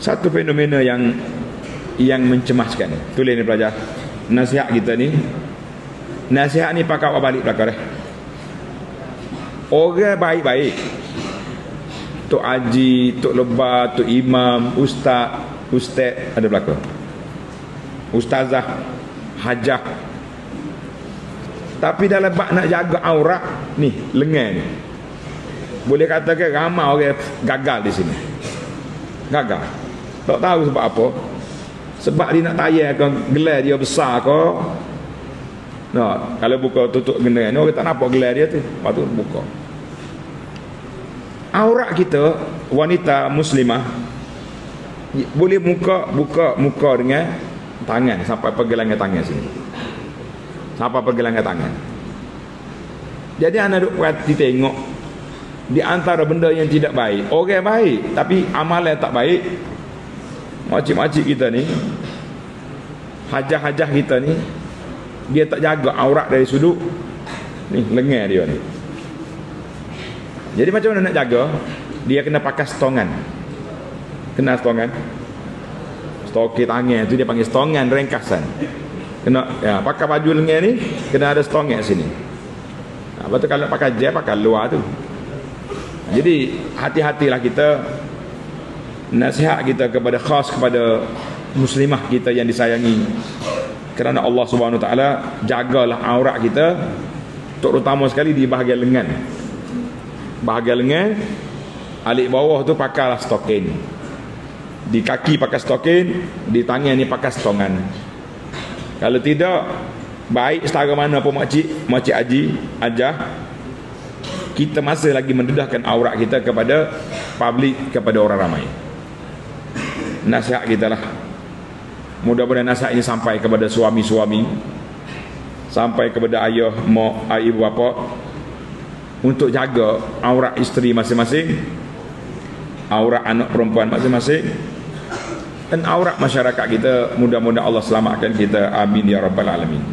Satu fenomena yang mencemaskan. Tulis ni pelajar. Nasihat kita ni, nasihat ni pakai awak balik belakang. Orang baik-baik, Tok Haji, Tok Lebar, Tok Imam, Ustaz ada belakang. Ustazah, hajah. Tapi dalam bab nak jaga aurat ni, lengan ni, boleh katakan ramai orang gagal di sini. Gagal. Tak tahu sebab apa. Sebab dia nak tayarkan gelar dia besar ke. Nah, kalau buka tutup gelar ni, orang tak nampak gelar dia tu. Lepas tu buka. Aurat kita, wanita muslimah, boleh buka muka dengan tangan sampai pergelangan tangan sini. Sampai pergelangan tangan. Jadi anak duk perhati tengok, di antara benda yang tidak baik, orang baik tapi amalan tak baik. Makcik-makcik kita ni, hajah-hajah kita ni, dia tak jaga aurat dari sudut ni, lengan dia ni. Jadi macam mana nak jaga? Dia kena pakai stongan. Kena stongan. Stoki tangan tu dia panggil stongan ringkasan. Kena ya, pakai baju lengan ni kena ada stongan sini. Lepas tu kalau pakai jet, pakai luar tu. Jadi hati-hatilah kita. Nasihat kita kepada khas kepada muslimah kita yang disayangi kerana Allah Subhanahu Wa Taala, jagalah aurat kita, terutama sekali di bahagian lengan. Bahagian lengan, alik bawah tu pakailah stokin. Di kaki pakai stokin, di tangan ni pakai stongan. Kalau tidak, baik setara mana pun makcik haji, hajah, kita masih lagi mendedahkan aurat kita kepada publik, kepada orang ramai. Nasihat kita lah, mudah-mudahan nasihat ini sampai kepada suami-suami, sampai kepada ayah, mak, ibu bapa, untuk jaga aurat isteri masing-masing, aurat anak perempuan masing-masing, dan aurat masyarakat kita. Mudah-mudahan Allah selamatkan kita, amin ya rabbal alamin.